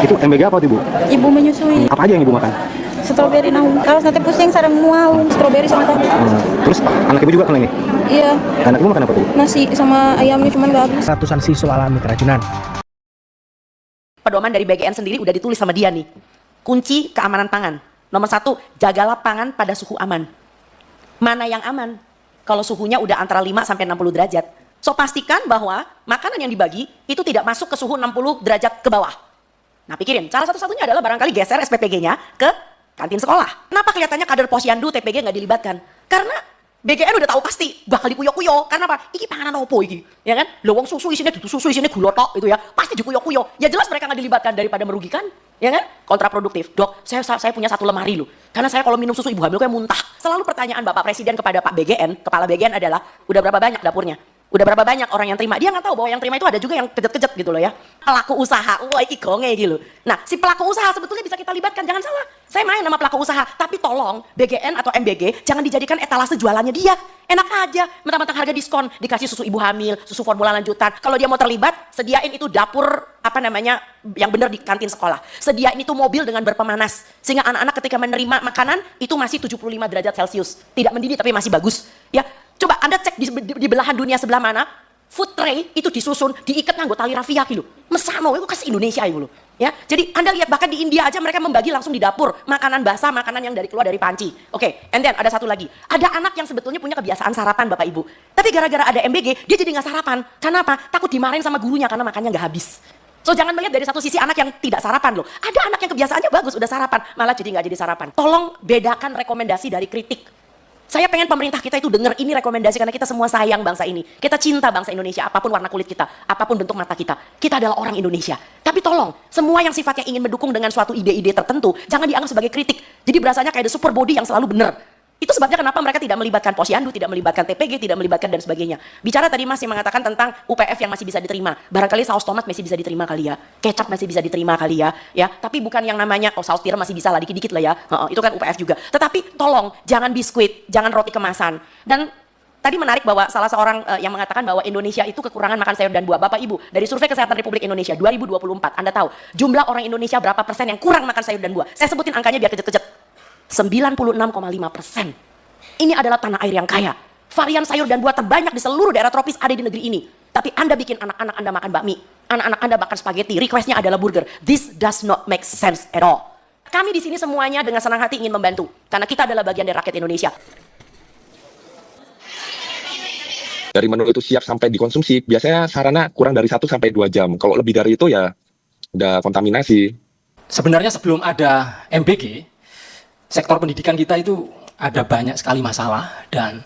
Itu MBG apa tuh Ibu? Ibu menyusui. Apa aja yang Ibu makan? Stroberi naung. Kalau nanti pusing sarang mual. Stroberi sama tahu. Terus anak Ibu juga kena ini? Iya. Anak Ibu makan apa tuh? Nasi sama ayamnya cuman nggak habis. Ratusan siswa alami keracunan. Pedoman dari BGN sendiri udah ditulis sama dia nih. Kunci keamanan pangan. Nomor 1, jagalah pangan pada suhu aman. Mana yang aman? Kalau suhunya udah antara 5 sampai 60 derajat. So pastikan bahwa makanan yang dibagi itu tidak masuk ke suhu 60 derajat ke bawah. Nah pikirin, cara satu-satunya adalah barangkali geser SPPG-nya ke kantin sekolah. Kenapa kelihatannya kader posyandu TPG nggak dilibatkan? Karena BGN udah tahu pasti bakal dikuyo-kuyo. Karena apa? Iki panganan opo iki, ya kan? Lowong susu isinya dudu susu isinya gula tok itu ya. Pasti dikuyo-kuyo. Ya jelas mereka nggak dilibatkan daripada merugikan, ya kan? Kontraproduktif. Dok, saya punya satu lemari loh. Karena saya kalau minum susu ibu hamil kayak muntah. Selalu pertanyaan Bapak Presiden kepada Pak BGN, kepala BGN adalah, udah berapa banyak dapurnya? Udah berapa banyak orang yang terima? Dia nggak tahu bahwa yang terima itu ada juga yang kejat-kejat gitu loh ya. Pelaku usaha, wah iki gonge gitu. Nah, si pelaku usaha sebetulnya bisa kita libatkan, jangan salah. Saya main nama pelaku usaha, tapi tolong BGN atau MBG jangan dijadikan etalase jualannya dia. Enak aja, mentang-mentang harga diskon, dikasih susu ibu hamil, susu formula lanjutan. Kalau dia mau terlibat, sediain itu dapur yang benar di kantin sekolah. Sediain itu mobil dengan berpemanas, sehingga anak-anak ketika menerima makanan itu masih 75 derajat Celcius. Tidak mendidih tapi masih bagus. Ya, coba Anda cek di belahan dunia sebelah mana, food tray itu disusun, diikat nganggo tali rafia gitu. Mesano, itu kasih Indonesia itu loh. Ya, jadi Anda lihat bahkan di India aja mereka membagi langsung di dapur makanan basah, makanan yang keluar dari panci. Oke, and then ada satu lagi. Ada anak yang sebetulnya punya kebiasaan sarapan Bapak Ibu. Tapi gara-gara ada MBG, dia jadi nggak sarapan. Karena apa? Takut dimarahin sama gurunya karena makannya nggak habis. So jangan melihat dari satu sisi anak yang tidak sarapan loh. Ada anak yang kebiasaannya bagus udah sarapan, malah jadi nggak jadi sarapan. Tolong bedakan rekomendasi dari kritik. Saya pengen pemerintah kita itu dengar ini rekomendasi karena kita semua sayang bangsa ini. Kita cinta bangsa Indonesia, apapun warna kulit kita, apapun bentuk mata kita. Kita adalah orang Indonesia. Tapi tolong, semua yang sifatnya ingin mendukung dengan suatu ide-ide tertentu, jangan dianggap sebagai kritik. Jadi berasanya kayak the super body yang selalu benar. Itu sebabnya kenapa mereka tidak melibatkan posyandu, tidak melibatkan TPG, tidak melibatkan dan sebagainya. Bicara tadi masih mengatakan tentang UPF yang masih bisa diterima. Barangkali saus tomat masih bisa diterima kali ya. Kecap masih bisa diterima kali ya. Ya, tapi bukan yang namanya saus tiram masih bisa lah dikit-dikit lah ya. Itu kan UPF juga. Tetapi tolong jangan biskuit, jangan roti kemasan. Dan tadi menarik bahwa salah seorang yang mengatakan bahwa Indonesia itu kekurangan makan sayur dan buah. Bapak Ibu, dari survei Kesehatan Republik Indonesia 2024, Anda tahu jumlah orang Indonesia berapa persen yang kurang makan sayur dan buah? Saya sebutin angkanya biar kejut-kejut. 96,5%. Ini adalah tanah air yang kaya. Varian sayur dan buah terbanyak di seluruh daerah tropis ada di negeri ini. Tapi Anda bikin anak-anak Anda makan bakmi, anak-anak Anda makan spaghetti, requestnya adalah burger. This does not make sense at all. Kami di sini semuanya dengan senang hati ingin membantu, karena kita adalah bagian dari rakyat Indonesia. Dari menu itu siap sampai dikonsumsi, biasanya sarana kurang dari 1 sampai 2 jam. Kalau lebih dari itu ya udah kontaminasi. Sebenarnya sebelum ada MBG, sektor pendidikan kita itu ada banyak sekali masalah, dan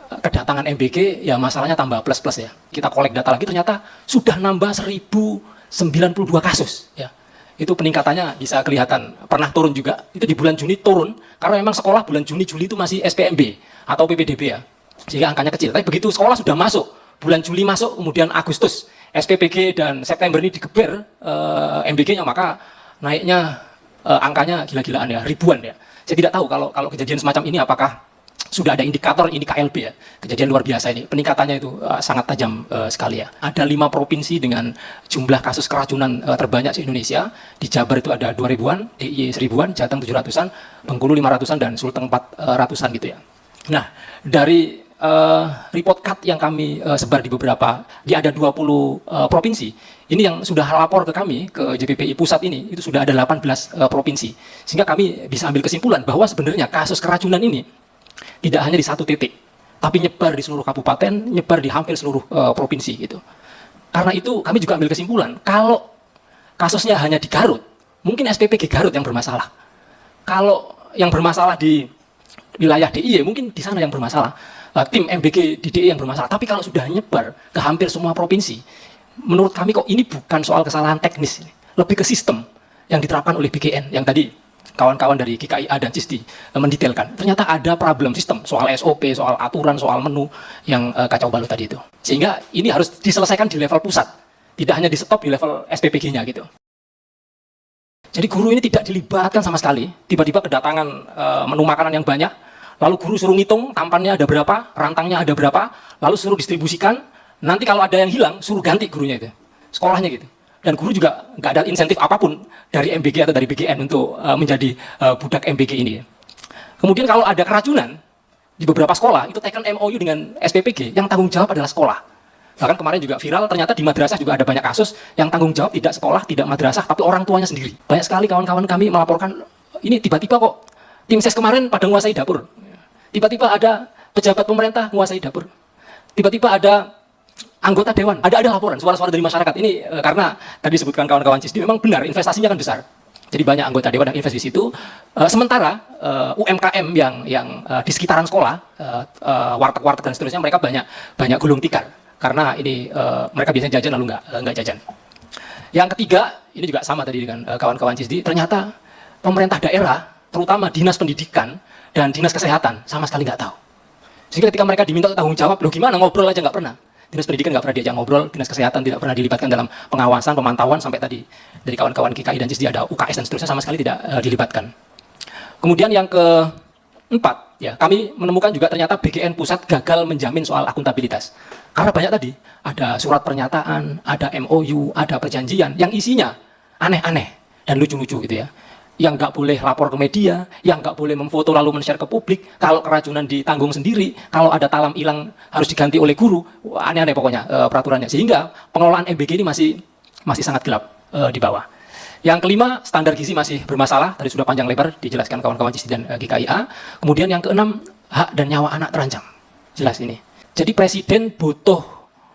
kedatangan MBG ya masalahnya tambah plus-plus ya. Kita kolek data lagi ternyata sudah nambah 1092 kasus ya. Itu peningkatannya bisa kelihatan, pernah turun juga. Itu di bulan Juni turun karena memang sekolah bulan Juni Juli itu masih SPMB atau PPDB ya. Sehingga angkanya kecil. Tapi begitu sekolah sudah masuk, bulan Juli masuk, kemudian Agustus SPPG dan September ini digeber MBG-nya, maka naiknya angkanya gila-gilaan ya, ribuan ya. Saya tidak tahu kalau kejadian semacam ini apakah sudah ada indikator ini KLB ya. Kejadian luar biasa ini, peningkatannya itu sangat tajam sekali ya. Ada 5 provinsi dengan jumlah kasus keracunan terbanyak di Indonesia. Di Jabar itu ada 2000-an, DIY 1000-an, Jateng 700-an, Bengkulu 500-an, dan Sulteng 400-an gitu ya. Nah, dari report card yang kami sebar di ada 20 provinsi. Ini yang sudah lapor ke kami, ke JPPI pusat ini, itu sudah ada 18 provinsi. Sehingga kami bisa ambil kesimpulan bahwa sebenarnya kasus keracunan ini tidak hanya di satu titik, tapi nyebar di seluruh kabupaten, nyebar di hampir seluruh provinsi gitu. Karena itu kami juga ambil kesimpulan, kalau kasusnya hanya di Garut, mungkin SPPG Garut yang bermasalah. Kalau yang bermasalah di wilayah DIY, mungkin di sana yang bermasalah. Tim MBG di DIY yang bermasalah. Tapi kalau sudah nyebar ke hampir semua provinsi, menurut kami kok ini bukan soal kesalahan teknis, lebih ke sistem yang diterapkan oleh BGN yang tadi kawan-kawan dari GKIA dan CISDI mendetailkan. Ternyata ada problem sistem soal SOP, soal aturan, soal menu yang kacau balau tadi itu. Sehingga ini harus diselesaikan di level pusat, tidak hanya di stop di level SPPG-nya gitu. Jadi guru ini tidak dilibatkan sama sekali. Tiba-tiba kedatangan menu makanan yang banyak, lalu guru suruh ngitung tampannya ada berapa, rantangnya ada berapa, lalu suruh distribusikan. Nanti kalau ada yang hilang, suruh ganti gurunya itu, sekolahnya gitu. Dan guru juga nggak ada insentif apapun dari MBG atau dari BGN untuk menjadi budak MBG ini. Kemudian kalau ada keracunan di beberapa sekolah, itu teken MOU dengan SPPG, yang tanggung jawab adalah sekolah. Bahkan kemarin juga viral, ternyata di madrasah juga ada banyak kasus yang tanggung jawab tidak sekolah, tidak madrasah, tapi orang tuanya sendiri. Banyak sekali kawan-kawan kami melaporkan, ini tiba-tiba kok tim ses kemarin pada menguasai dapur. Tiba-tiba ada pejabat pemerintah menguasai dapur. Tiba-tiba ada anggota dewan, ada laporan, suara-suara dari masyarakat. Ini karena tadi disebutkan kawan-kawan CISDI, memang benar investasinya kan besar. Jadi banyak anggota dewan yang invest di situ. Sementara UMKM yang di sekitaran sekolah, warteg-warteg dan seterusnya, mereka banyak gulung tikar. Karena ini mereka biasanya jajan lalu nggak jajan. Yang ketiga, ini juga sama tadi dengan kawan-kawan CISDI, ternyata pemerintah daerah, terutama dinas pendidikan dan dinas kesehatan, sama sekali nggak tahu. Sehingga ketika mereka diminta tanggung jawab, loh gimana, ngobrol aja nggak pernah. Dinas pendidikan nggak pernah diajak ngobrol, dinas kesehatan tidak pernah dilibatkan dalam pengawasan, pemantauan, sampai tadi dari kawan-kawan GKI dan CISDI ada UKS dan seterusnya, sama sekali tidak dilibatkan. Kemudian yang keempat, ya, kami menemukan juga ternyata BGN pusat gagal menjamin soal akuntabilitas. Karena banyak tadi, ada surat pernyataan, ada MOU, ada perjanjian yang isinya aneh-aneh dan lucu-lucu gitu ya. Yang nggak boleh lapor ke media, yang nggak boleh memfoto lalu men-share ke publik, kalau keracunan ditanggung sendiri, kalau ada talam hilang harus diganti oleh guru, aneh-aneh pokoknya peraturannya. Sehingga pengelolaan MBG ini masih sangat gelap di bawah. Yang kelima, standar gizi masih bermasalah, tadi sudah panjang lebar dijelaskan kawan-kawan CISDI dan GKIA. Kemudian yang keenam, hak dan nyawa anak terancam. Jelas ini. Jadi presiden butuh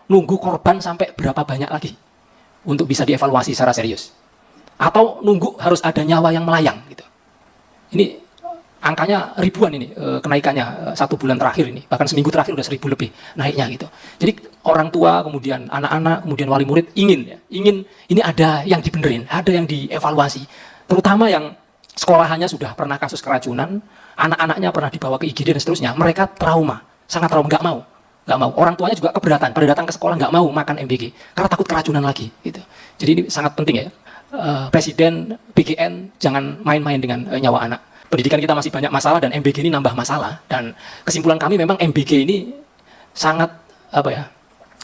nunggu korban sampai berapa banyak lagi untuk bisa dievaluasi secara serius. Atau nunggu harus ada nyawa yang melayang gitu. Ini angkanya ribuan ini kenaikannya 1 bulan terakhir ini, bahkan seminggu terakhir udah 1000 lebih naiknya gitu. Jadi orang tua, kemudian anak-anak, kemudian wali murid ingin ini ada yang dibenerin, ada yang dievaluasi. Terutama yang sekolahannya sudah pernah kasus keracunan, anak-anaknya pernah dibawa ke IGD dan seterusnya, mereka trauma, sangat trauma, nggak mau. Orang tuanya juga keberatan, pada datang ke sekolah nggak mau makan MBG karena takut keracunan lagi gitu. Jadi ini sangat penting ya. Presiden, BGN jangan main-main dengan nyawa anak. Pendidikan kita masih banyak masalah dan MBG ini nambah masalah. Dan kesimpulan kami memang MBG ini sangat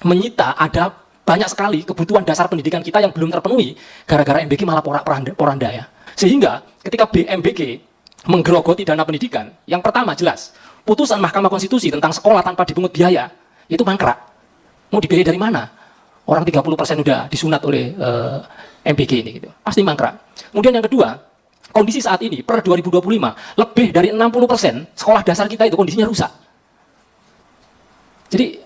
menyita, ada banyak sekali kebutuhan dasar pendidikan kita yang belum terpenuhi gara-gara MBG malah porak-poranda ya. Sehingga ketika MBG menggerogoti dana pendidikan, yang pertama jelas putusan Mahkamah Konstitusi tentang sekolah tanpa dipungut biaya itu mangkrak. Mau dibiayai dari mana? Orang 30% udah disunat oleh MBG ini gitu. Pasti mangkrak. Kemudian yang kedua, kondisi saat ini per 2025 lebih dari 60% sekolah dasar kita itu kondisinya rusak. Jadi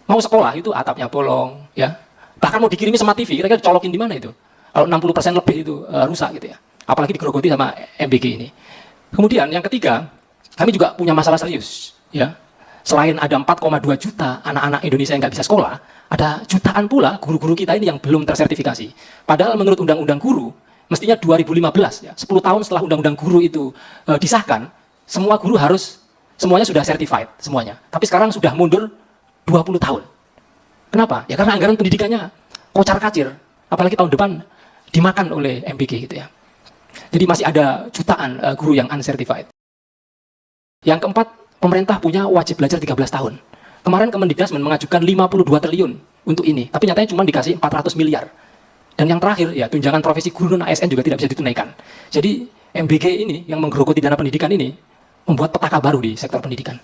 mau sekolah itu atapnya bolong ya. Bahkan mau dikirimi sama TV, kira-kira dicolokin di mana itu? Kalau 60% lebih itu rusak gitu ya. Apalagi digerogoti sama MBG ini. Kemudian yang ketiga, kami juga punya masalah serius ya. Selain ada 4,2 juta anak-anak Indonesia yang nggak bisa sekolah, ada jutaan pula guru-guru kita ini yang belum tersertifikasi. Padahal menurut Undang-Undang Guru, mestinya 2015 ya, 10 tahun setelah Undang-Undang Guru itu disahkan, semua guru semuanya sudah certified semuanya. Tapi sekarang sudah mundur 20 tahun. Kenapa? Ya karena anggaran pendidikannya kocar-kacir. Apalagi tahun depan dimakan oleh MBG gitu ya. Jadi masih ada jutaan guru yang uncertified. Yang keempat, pemerintah punya wajib belajar 13 tahun. Kemarin Kemendikbud mengajukan 52 triliun untuk ini, tapi nyatanya cuma dikasih 400 miliar. Dan yang terakhir, ya tunjangan profesi guru dan ASN juga tidak bisa ditunaikan. Jadi MBG ini yang menggerogoti dana pendidikan ini membuat petaka baru di sektor pendidikan.